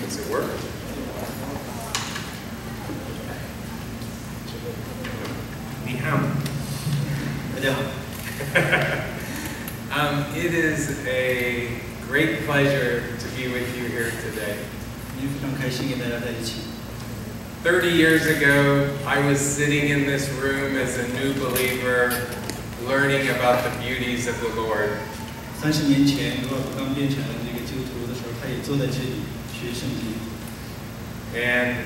Does it work? Ni hao. It is a great pleasure to be with you here today. 30 years ago, I was sitting in this room as a new believer, learning about the beauties of the Lord. 30年前，罗伯刚变成这个基督徒的时候，他也坐在这里学圣经。And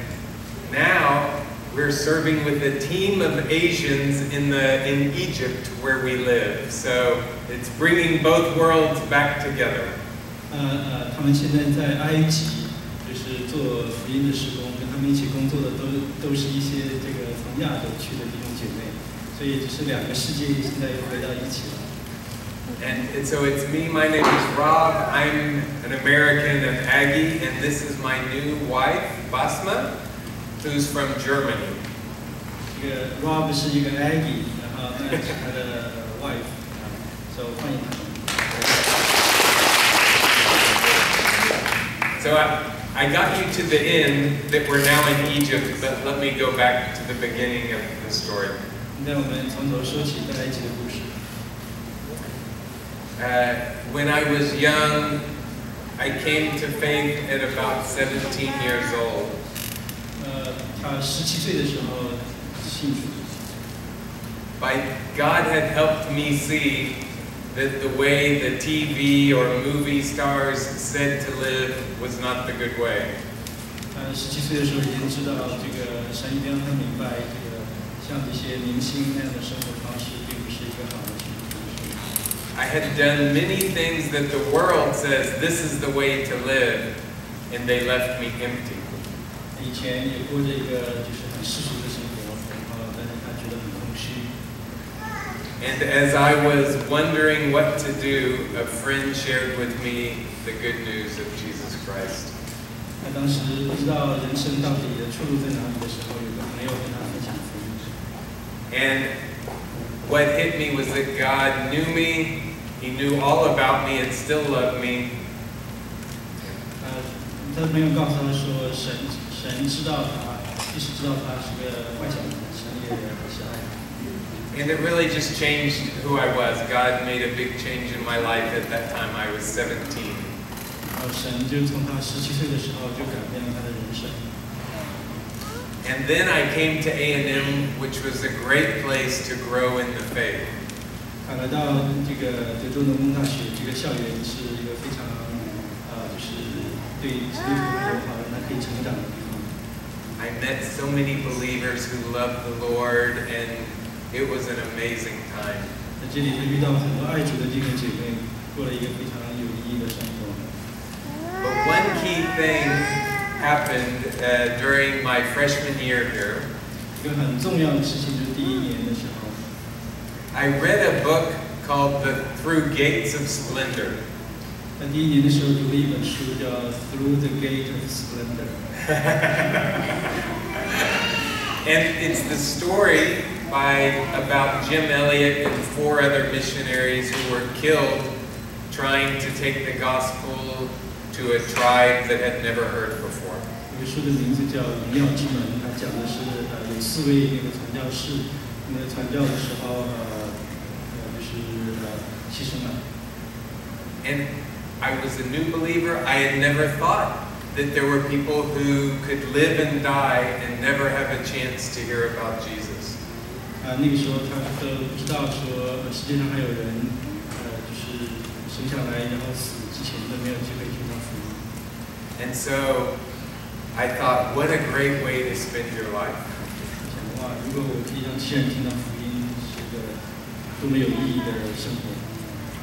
now we're serving with a team of Asians in Egypt where we live. So it's bringing both worlds back together. 他们现在在埃及，就是做福音的事工，跟他们一起工作的都是一些这个从亚洲去的弟兄姐妹，所以就是两个世界现在又回到一起了。And so it's me, my name is Rob, I'm an American, an Aggie, and this is my new wife, Basma, who's from Germany. 这个 Rob 是一个 Aggie， 然后那是他的 wife， so 欢迎他们。So I got you to the end that we're now in Egypt, but let me go back to the beginning of the story. 现在我们从头说起在埃及的故事。When I was young, I came to faith at about 17 years old. 他17岁的时候信主。God had helped me see that the way the TV or movie stars said to live was not the good way. 17岁的时候已经知道这个神一定让他明白，这个像这些明星那样的生活方式并不是一个好的生活方式。I had done many things that the world says this is the way to live, and they left me empty. 以前也过着一个就是很世俗的生活，但是他觉得很空虚。And as I was wondering what to do, a friend shared with me the good news of Jesus Christ. 他当时不知道人生到底的出路在哪里的时候，有个朋友跟他分享福音。And what hit me was that God knew me, He knew all about me and still loved me. 他的朋友告诉他说，神知道他，即使知道他是个坏小子，神也还是爱他。And it really just changed who I was. God made a big change in my life at that time. I was 17. 然后神就从他17岁的时候就改变了他的人生。And then I came to A&M, which was a great place to grow in the faith. 他来到这个德州农工大学，这个校园是一个非常就是对基督徒很友好，让他可以成长的地方。I met so many believers who loved the Lord, and it was an amazing time. 在这里他遇到很多爱主的弟兄姐妹，过了一个非常有意义的生活。But one key thing happened during my freshman year here. 一个很重要的事情就是第一年的时候。I read a book called Through Gates of Splendor. 在第一年的时候读了一本书叫《Through the Gate of Splendor》。And it's the story about Jim Elliot and 4 other missionaries who were killed trying to take the gospel to a tribe that had never heard before. 这个书的名字叫《荣耀之门》，它讲的是有4位那个传教士，传教的时候就是牺牲了。And I was a new believer. I had never thought that there were people who could live and die and never have a chance to hear about Jesus. 那个时候他都不知道说世界上还有人就是生下来然后死之前都没有机会听到福音。And so I thought, what a great way to spend your life. 想哇，如果我可以让其他人听到福音，是个多么有意义的生活。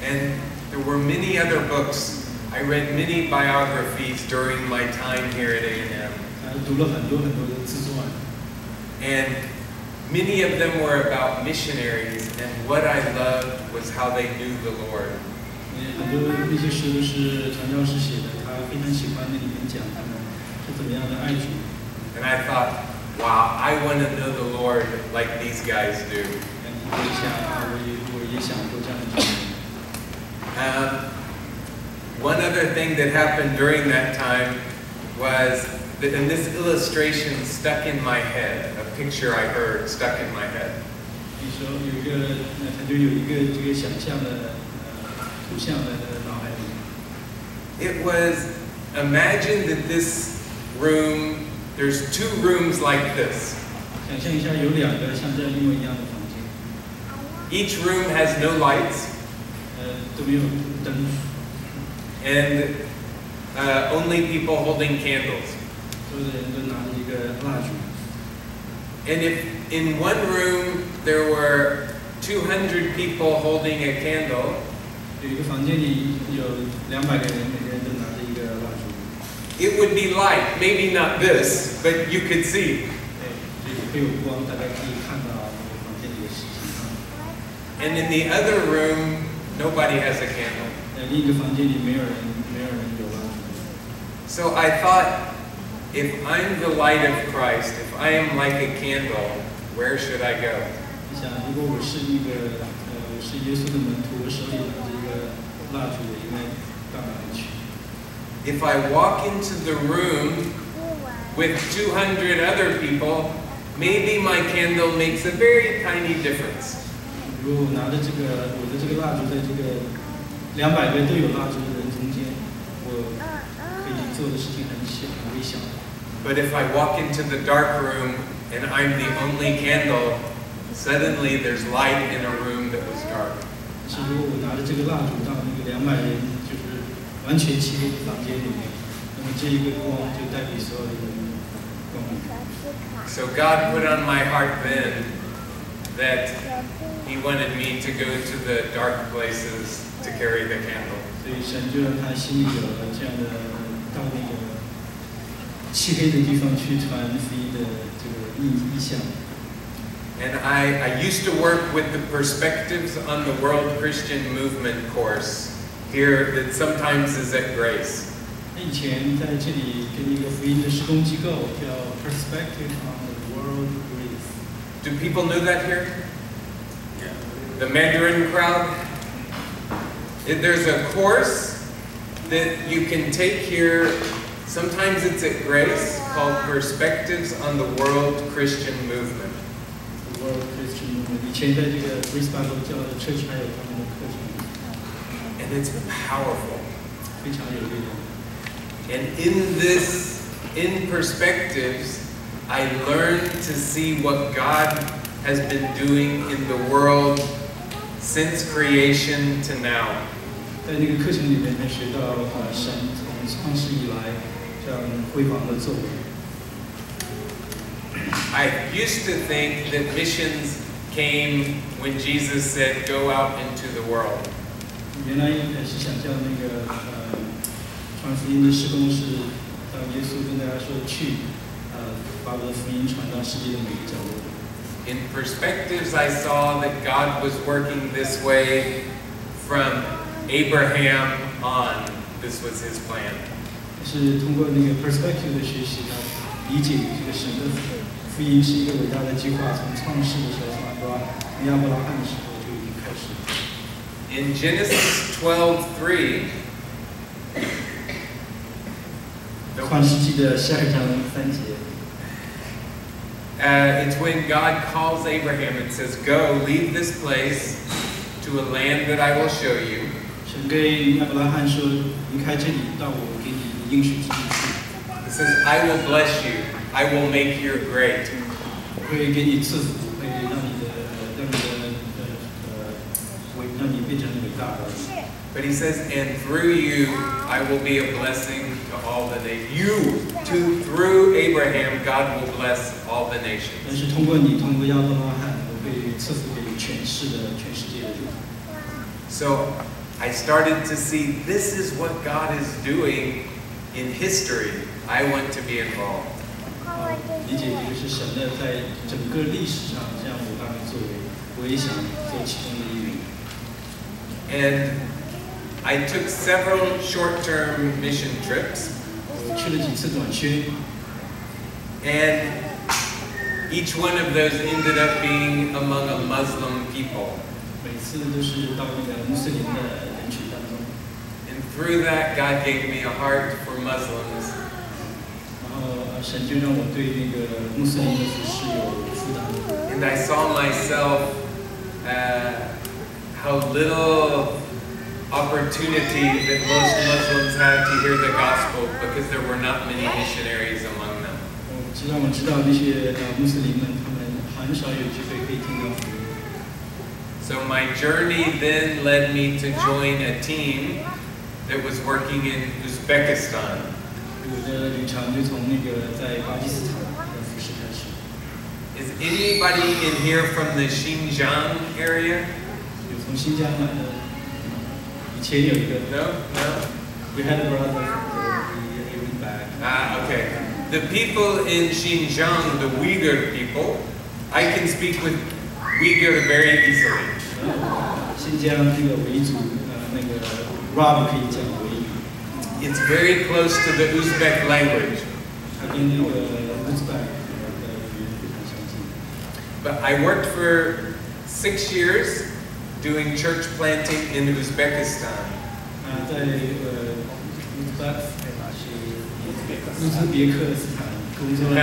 And there were many other books. I read many biographies during my time here at A&M. 读了很多很多的自传。And many of them were about missionaries, and what I loved was how they knew the Lord. 很多那些书都是传教士写的，他非常喜欢那里面讲他们是怎么样的爱主。And I thought, wow, I want to know the Lord like these guys do. 我也想过这样的经历。One other thing that happened during that time was, and this illustration stuck in my head, a picture I heard stuck in my head. 那时候有一个，他就有一个这个想象的图像在他的脑海里。It was, imagine that this room, there's 2 rooms like this. 想象一下，有2个像这样一模一样的房间。Each room has no lights. 都没有灯。And only people holding candles. 所有的人都拿着一个蜡烛。And if in one room there were 200 people holding a candle, 有一个房间里有200个人，每个人都拿着一个蜡烛。it would be light, maybe not this, but you could see. 会有光，大家可以看到那个房间里的事情。And in the other room, nobody has a candle. 另一个房间里没有人有蜡烛。So I thought, if I'm the light of Christ, if I am like a candle, where should I go? 你想，如果我是那个我是耶稣的门徒，我手里拿着一个蜡烛，我应该到哪里去？ If I walk into the room with 200 other people, maybe my candle makes a very tiny difference. 如果我拿着我的这个蜡烛在这个200个都有蜡烛的人中间，我可以做的事情很小很微小。But if I walk into the dark room and I'm the only candle, suddenly there's light in a room that was dark. 但是如果我拿着这个蜡烛到那个200人就是完全漆黑的房间里面，那么这一个光就带给所有的人光明。So God put on my heart then that He wanted me to go to the dark places to carry the candle. 所以神就让他心里有了这样的到那个漆黑的地方去传福音的这个意向。And I used to work with the perspectives on the World Christian Movement course here that sometimes is at Grace. 以前在这里跟一个福音的施工机构叫 Perspective on the World Grace. Do people know that here? The Mandarin crowd? There's a course that you can take here. Sometimes it's at Grace, called Perspectives on the World Christian Movement. The World Christian Movement. 以前在这个 Grace Bible 教的 church 还有他们的课程。And it's powerful. 非常有力量。And in Perspectives, I learned to see what God has been doing in the world since creation to now. 在那个课程里面，他学到神从创世以来这样辉煌的作为。I used to think that missions came when Jesus said, "Go out into the world." 原来是想象那个传福音的事工是当耶稣跟大家说去把我的福音传到世界的每个角落。In Perspectives, I saw that God was working this way from Abraham on. This was His plan. 是通过那个 perspective 的学习，理解这个神的福音是一个伟大的计划，从创世的时候，从亚伯拉罕的时候就已经开始。In Genesis 12:3, 创世纪的下一章3节。It's when God calls Abraham and says, "Go, leave this place to a land that I will show you." 神对亚伯拉罕说：“离开这里，到我给你应许之地去。” He says, "I will bless you. I will make you great." 我会给你赐福，会让你变成伟大的。But He says, "And through you, I will be a blessing to all the nations." Through Abraham, God will bless all the nations. 但是通过你，通过亚伯拉罕，我会赐福给全世界的人。So I started to see this is what God is doing in history. I want to be involved. 理解这个是神的在整个历史上这样伟大的作为，我也想做其中的一员。And I took several short-term mission trips. 我去了几次短宣。And each one of those ended up being among a Muslim people. 每次都是到那个穆斯林的人群当中。And through that, God gave me a heart for Muslims. 神就让我对那个穆斯林的服饰有负担。And I saw myself how little opportunity that most Muslims had to hear the gospel because there were not many missionaries among them. 我知道那些穆斯林们，他们很少有机会可以听到福音。So my journey then led me to join a team that was working in Uzbekistan. 我的旅程就从那个在巴基斯坦的服饰开始。Is anybody in here from the Xinjiang area? 有从新疆来的，以前有一个。No. We had a brother from the back. Okay. The people in Xinjiang, the Uyghur people, I can speak with Uyghur very easily. 新疆这个维族，那个 Rob 可以讲维语。It's very close to the Uzbek language. 它跟那个 Uzbek 的语言非常相近。But I worked for 6 years doing church planting in Uzbekistan. 在乌兹别克斯坦工作了6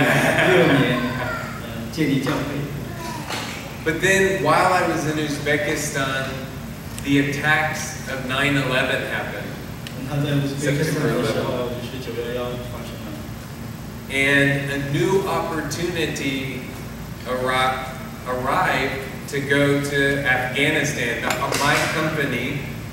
年，建立教会。But then, while I was in Uzbekistan, the attacks of 9/11 happened. 他在乌兹别克斯坦的时候，就是9/11发生了。And a new opportunity arrived to go to Afghanistan. My company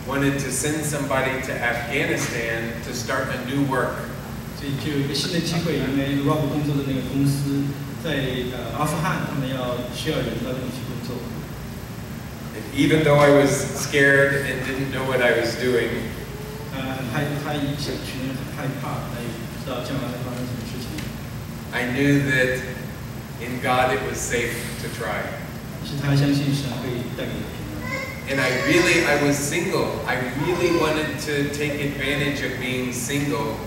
wanted to send somebody to Afghanistan to start a new work. 所以就有一个新的机会，因为 Rob 工作的那个公司在阿富汗，他们需要人到那里去工作。Even though I was scared and didn't know what I was doing, 他想去，很害怕，他也不知道将来会发生什么事情。I knew that in God it was safe to try. 是他相信神会带给他平安。And I was single. I really wanted to take advantage of being single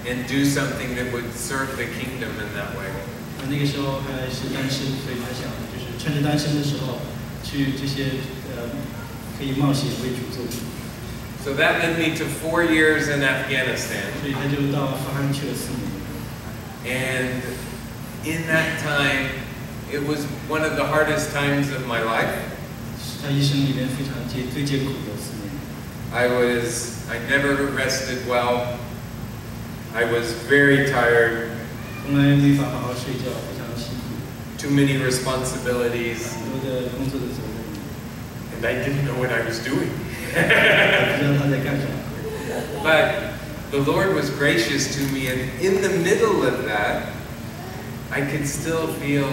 and do something that would serve the kingdom in that way. 那个时候还是单身，所以他想就是趁着单身的时候去这些可以冒险为主做。So that led me to 4 years in Afghanistan. 所以他就到阿富汗去了4年。And in that time, it was one of the hardest times of my life. 他一生里面非常最艰苦的4年。I never rested well. I was very tired. 从来没法好好睡觉，非常辛苦。Too many responsibilities. 很多的工作的责任。And I didn't know what I was doing. 不知道他在干什么。But the Lord was gracious to me, and in the middle of that, I could still feel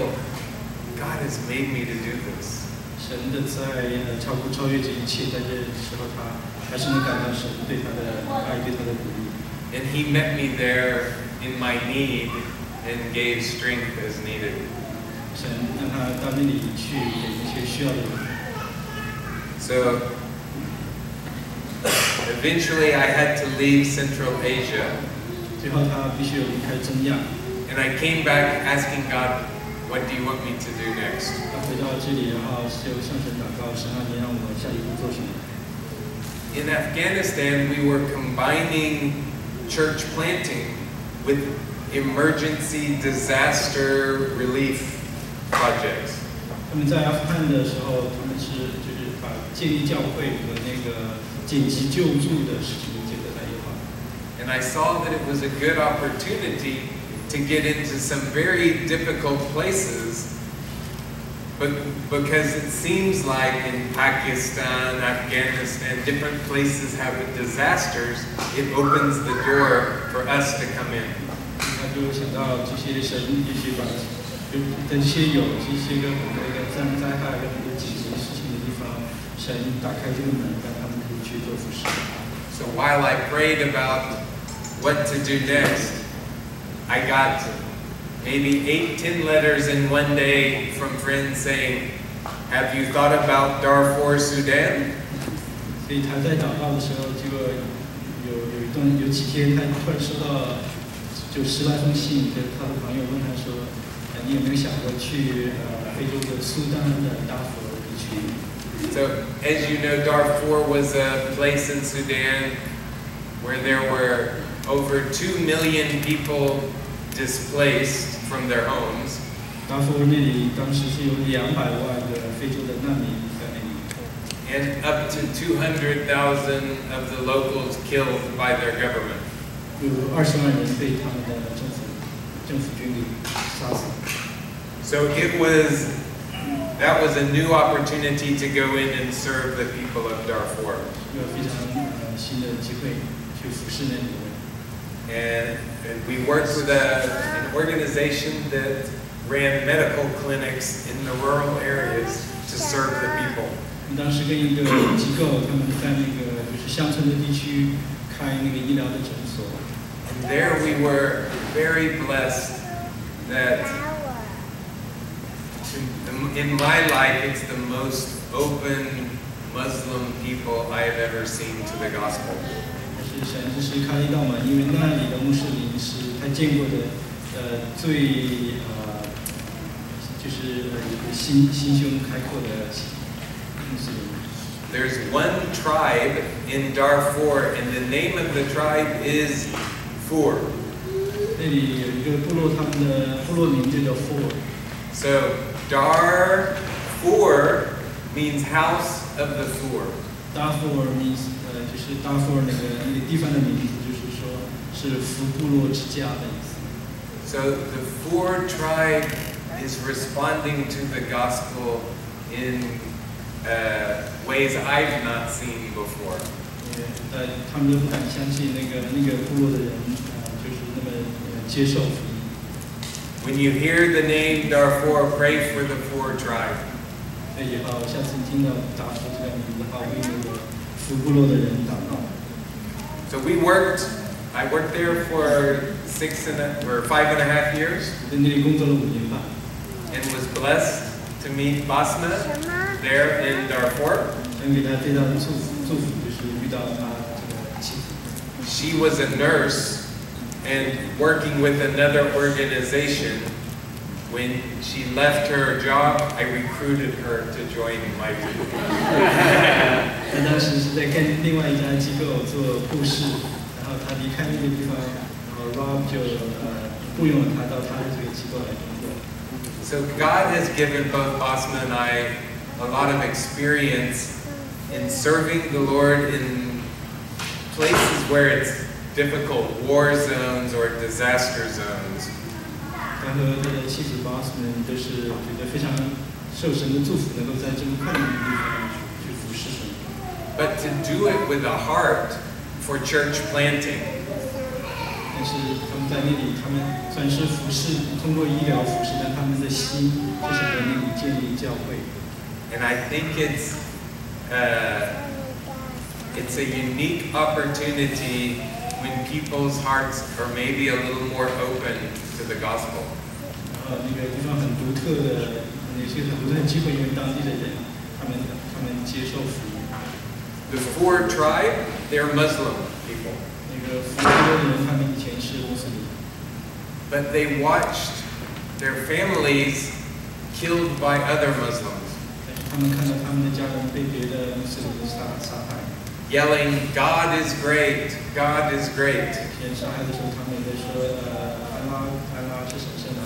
God has made me to do this. 神的慈爱超越这一切，在这时候他还是能感到神对他的爱，对他的鼓励。And He met me there in my need and gave strength as needed. 神让他到那里去，给那些需要的人。So eventually, I had to leave Central Asia. 最后他必须离开中亚。And I came back asking God, "What do you want me to do next?" 他回到这里，然后就向神祷告，神啊，你让我下一步做什么？ In Afghanistan, we were combining church planting with emergency disaster relief projects. 他们在阿富汗的时候，他们就是把建立教会和那个紧急救助的事情结合在一块。And I saw that it was a good opportunity to get into some very difficult places, but because it seems like in Pakistan, Afghanistan, different places have disasters, it opens the door for us to come in. 他就想到这些神，也许把这些有这些个很多的灾害跟很多紧急事情的地方，神打开这个门，让他们可以去做服侍。So while I prayed about what to do next, I got maybe 8-10 letters in one day from friends saying, "Have you thought about Darfur, Sudan?" 所以他在祷告的时候，结果有几天，他突然收到就10来封信，跟他的朋友问他说，你有没有想过去非洲的苏丹的达佛地区？ So as you know, Darfur was a place in Sudan where there were over 2 million people displaced from their homes. 达佛那里当时是有200万个非洲的难民在那里。And up to 200,000 of the locals killed by their government. 有20万人被他们的政府军给杀死。So that was a new opportunity to go in and serve the people of Darfur. 一个非常新的机会去服侍那里的人。And we worked with an organization that ran medical clinics in the rural areas to serve the people. 我们当时跟一个机构，他们在那个就是乡村的地区开那个医疗的诊所。And there we were very blessed that in my life it's the most open Muslim people I have ever seen to the gospel. 是神就是开一道门，因为那里的穆斯林是他见过的最就是心胸开阔的穆斯林。There's one tribe in Darfur, and the name of the tribe is Fur. 那里有一个部落，他们的部落名就叫 Fur。So Darfur means house of the Fur. Darfur means 就是 Darfur 那个地方的名字，就是说是福部落之家的意思。So the Fur tribe is responding to the gospel in ways I've not seen before. 他们都不敢相信那个部落的人就是那么接受福音。When you hear the name Darfur, pray for the Fur tribe. 以后下次听到达福这个名字的话，为那个福部落的人祷告。So I worked there for 5.5 years. 在那里工作了5年半。And was blessed to meet Basma there in Darfur. 神给他最大的祝福就是遇到他这个妻子。She was a nurse and working with another organization. When she left her job, I recruited her to join my group. 他当时是在跟另外一家机构做护士，然后他离开那个地方，然后 Rob 就雇佣了他到他的这个机构来工作。So God has given both Basma and I a lot of experience in serving the Lord in places where it's difficult, war zones or disaster zones. 他和他的妻子 Basma 都是觉得非常受神的祝福，能够在这么困难的地方去服侍神。But to do it with a heart for church planting. 但是他们在那里，他们算是服侍，通过医疗服侍，但他们的心就想在那里建立教会。And I think it's a unique opportunity when people's hearts are maybe a little more open to the gospel. 那个地方很独特的，也是很独特的机会，因为当地的人，他们接受福音。The Fur tribe, they're Muslim people. 那个福州的人，他们以前是穆斯林。But they watched their families killed by other Muslims. 他们看到他们的家人被别的穆斯林杀害。Yelling, "God is great, God is great." 杀害的时候，他们在说安拉是神圣的。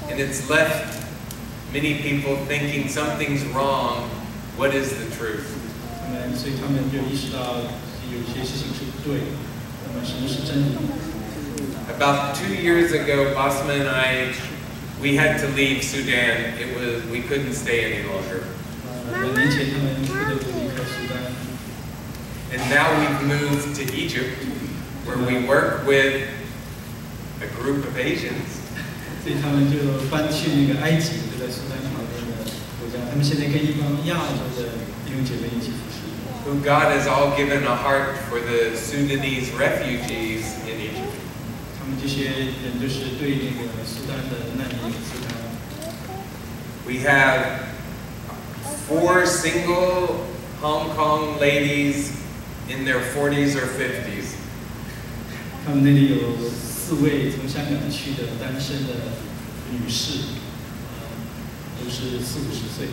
And it's left many people thinking something's wrong. What is the truth? 所以他们就意识到有些事情是不对的。那么什么是真理？ About 2 years ago, Basma and I, we had to leave Sudan. We couldn't stay any longer. 2年前他们不得不离开苏丹。And now we've moved to Egypt, where we work with a group of Asians. 所以他们就搬去那个埃及，就在苏丹旁边的国家。他们现在跟一帮亚洲的弟兄姐妹一起服侍。Who God has all given a heart for the Sudanese refugees in Egypt. 他们这些人就是对那个苏丹的难民有负担。We have 4 single Hong Kong ladies in their 40s or 50s. 他们那里有4位从香港去的单身的女士，都是40-50岁的。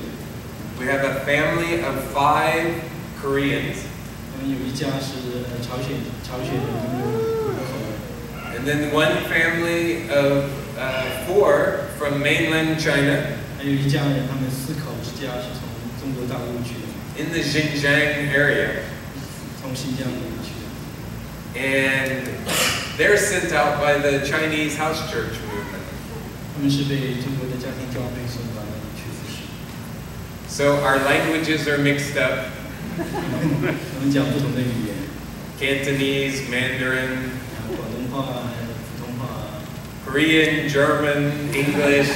We have a family of 5 Koreans. 他们有一家是朝鲜人，他们有5个口人。And And then one family of 4 from mainland China. 还有一家人，他们4口之家是从中国大陆去的。In the Xinjiang area. 从新疆那里去的。And they're sent out by the Chinese house church movement. 他们是被中国的家庭教会送到那里去服侍。So our languages are mixed up. 他们讲不同的语言。Cantonese, Mandarin, 广东话、普通话、Korean, German, English.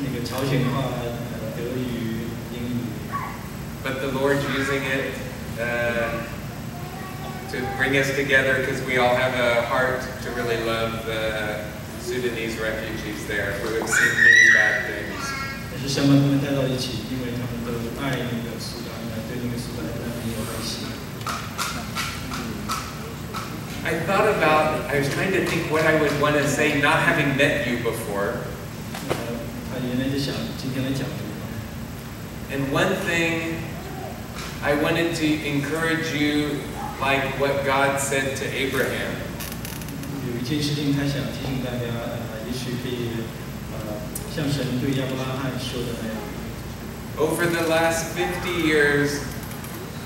那个朝鲜话、德语、英语。But the Lord's using it to bring us together because we all have a heart to really love the Sudanese refugees there who have seen many bad things. 但是想把他们带到一起，因为他们都爱那个苏丹，对那个苏丹人很有关系。I was trying to think what I would want to say, not having met you before. 他原来就想今天来讲这个。And one thing I wanted to encourage you, like what God said to Abraham. 有一件事情，他想提醒大家，也许可以，像神对亚伯拉罕说的那样。Over the last 50 years,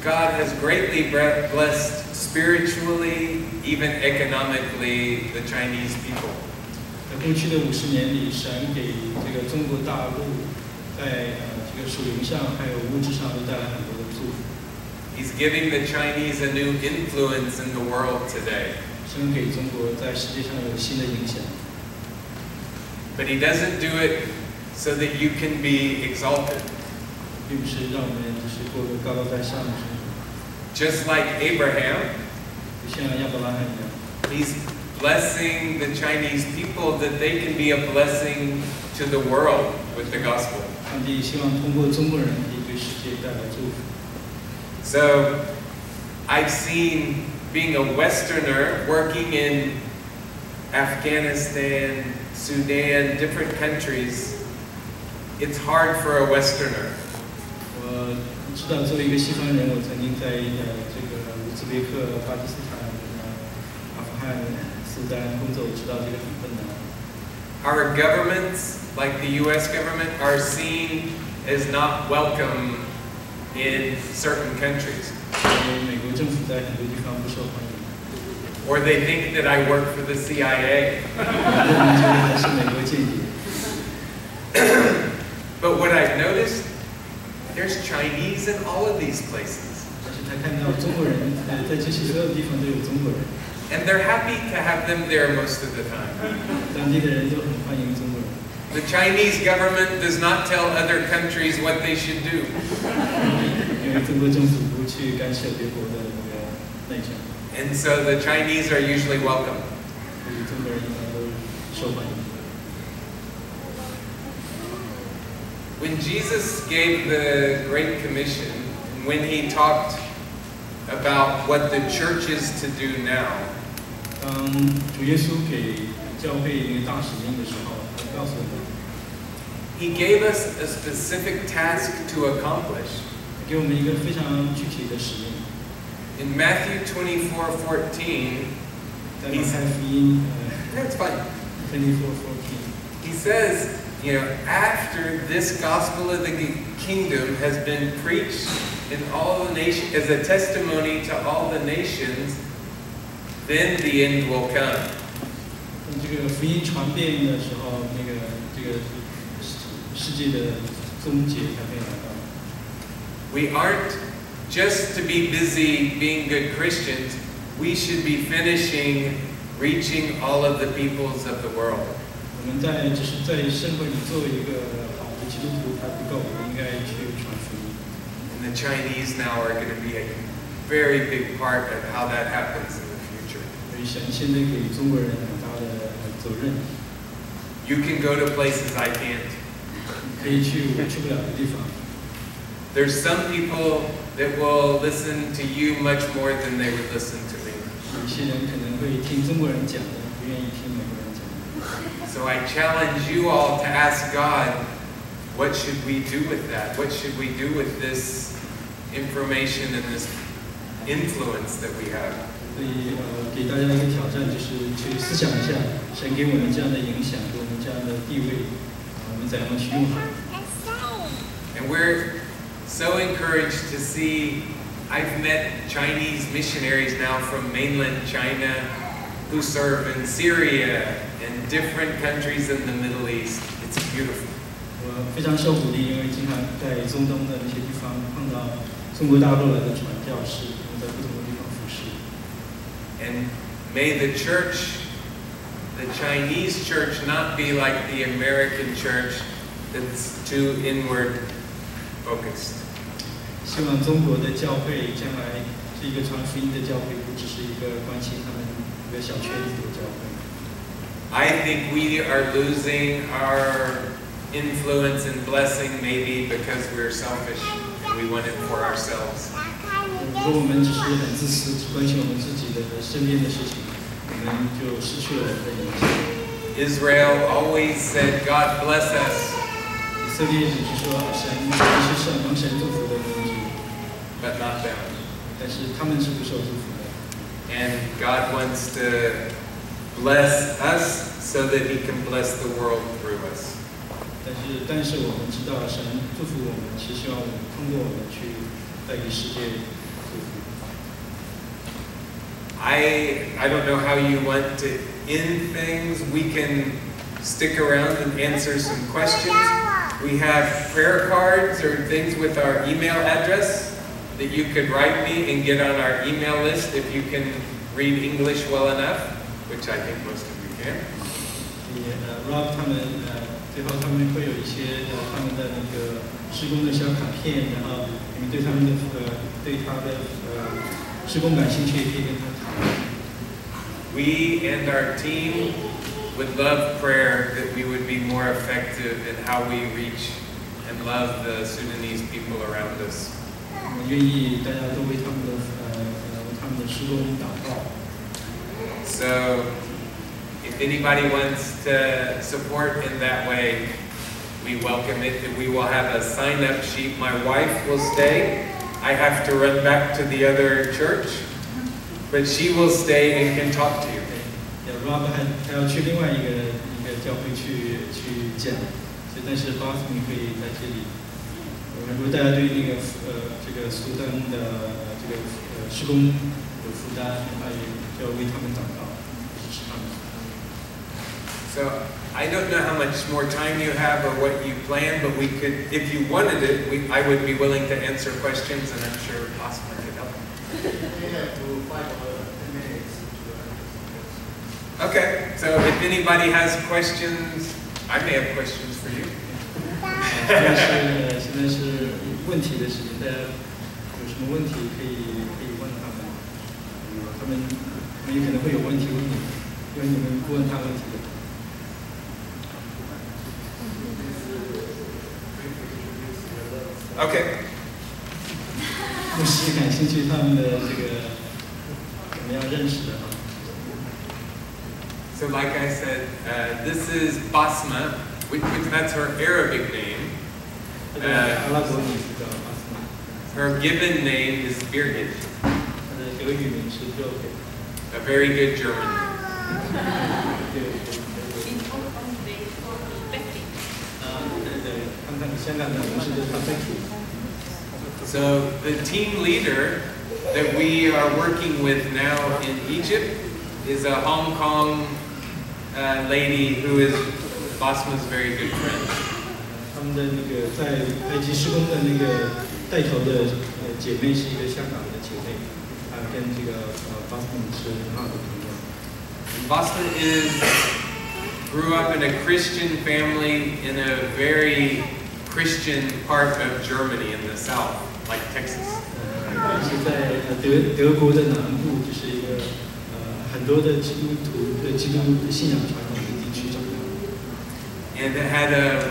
God has greatly blessed spiritually, even economically, the Chinese people. 在过去的50年里，神给这个中国大陆在这个属灵上还有物质上都带来很多的祝福。He's giving the Chinese a new influence in the world today. 神给中国在世界上有新的影响。But He doesn't do it so that you can be exalted. 并不是让我们就是过得高高在上的生活。Just like Abraham, 就像亚伯拉罕一样。He's blessing the Chinese people that they can be a blessing to the world with the gospel. 上帝希望通过中国人可以对世界带来祝福。So, I've seen being a Westerner working in Afghanistan, Sudan, different countries. It's hard for a Westerner. 我知道作为一个西方人，我曾经在这个乌兹别克、巴基斯坦、阿富汗、苏丹工作，我知道这个很困难。Our governments, like the U.S. government, are seen as not welcome in certain countries. 美国政府在很多地方不受欢迎。Or they think that I work for the CIA. 是美国间谍。But what I've noticed, there's Chinese in all of these places. 但是他看到中国人在这些所有地方都有中国人。And they're happy to have them there most of the time. 当地的人都很欢迎中国人。The Chinese government does not tell other countries what they should do. 因为中国政府不去干涉别国的那个内政。And so the Chinese are usually welcome. 所以中国人一般都受欢迎。When Jesus gave the Great Commission, when He talked about what the church is to do now, 当主耶稣给教会一个大使命的时候，他告诉我们 He gave us a specific task to accomplish. 给我们一个非常具体的使命。In Matthew 24:14, 在马太福音that's fine. 24:14 He says, you know, after this gospel of the kingdom has been preached in all the nations as a testimony to all the nations, then the end will come. 当这个福音传遍的时候，这个世界的终结才会来到。We aren't just to be busy being good Christians. We should be finishing reaching all of the peoples of the world. 我们只是在社会里作为一个好的基督徒还不够，我们应该去传福音。And the Chinese now are going to be a very big part of how that happens in the future. 所以神现在给中国人很大的责任。You can go to places I can't. 可以去我去不了的地方。There's some people that will listen to you much more than they would listen to me. 有些人可能会听中国人讲的，不愿意听美国人讲的。So I challenge you all to ask God, what should we do with that? What should we do with this information and this influence that we have? 所以给大家一个挑战，就是去思想一下，神给我们这样的影响，给我们这样的地位，我们怎样去用它。And we're so encouraged to see. I've met Chinese missionaries now from mainland China who serve in Syria and different countries in the Middle East. It's beautiful. 我非常受鼓励，因为经常在中东的那些地方碰到中国大陆来的传教士，他们在不同的地方服侍。And may the church, the Chinese church, not be like the American church that's too inward focused. 希望中国的教会将来是一个传福音的教会，不只是一个关心他们一个小圈子的教会。I think we are losing our influence and blessing maybe because we're selfish and we want it for ourselves. 如果我们只是很自私，只关心我们自己的身边的事情，我们就失去了我们的影响。Israel always said, "God bless us." 以色列只是说神是蒙神祝福的民族， but not them. 但是他们是不受祝福的。And God wants to bless us so that He can bless the world through us. 但是我们知道神祝福我们，是希望我们通过我们去带给世界祝福。I don't know how you want to end things. We can stick around and answer some questions. We have prayer cards or things with our email address that you could write me and get on our email list if you can read English well enough, which I think most of you can. Rob 他们最后他们会有一些他们的那个施工的小卡片，然后你们对他们的对他的施工感兴趣，也可以跟他谈。We and our team would love prayer that we would be more effective in how we reach and love the Sudanese people around us. 我们愿意大家都为他们的施工祷告。So, if anybody wants to support in that way, we welcome it. We will have a sign-up sheet. My wife will stay. I have to run back to the other church, but she will stay and can talk to you. Rob 还要去另外一个教会去讲，但是 Boston 可以在这里。如果大家对那个这个苏丹的这个施工有负担的话，也要为他们祷告，支持他们。So I don't know how much more time you have or what you plan, but we could, if you wanted it, I would be willing to answer questions, and I'm sure Oscar could help. Okay, so if anybody has questions, I may have questions for you. 现在是问题的时间，大家有什么问题可以问他们，他们也可能会有问题问你，因为你们不问他问题的。Okay. 牧师感兴趣他们的这个怎么样认识的啊？ So like I said, this is Basma, which that's her Arabic name. Her given name is Birgit. A very good German. So the team leader that we are working with now in Egypt is a Hong Kong lady who is Basma's very good friend. 他们的那个在埃及施工的那个带头的姐妹是一个香港的姐妹，跟这个Basma是很好的朋友。Basma grew up in a Christian family in a very Christian part of Germany in the south, like Texas. 是在德国的南部，就是一个很多的基督徒的基督信仰传统的地区长大。And it had a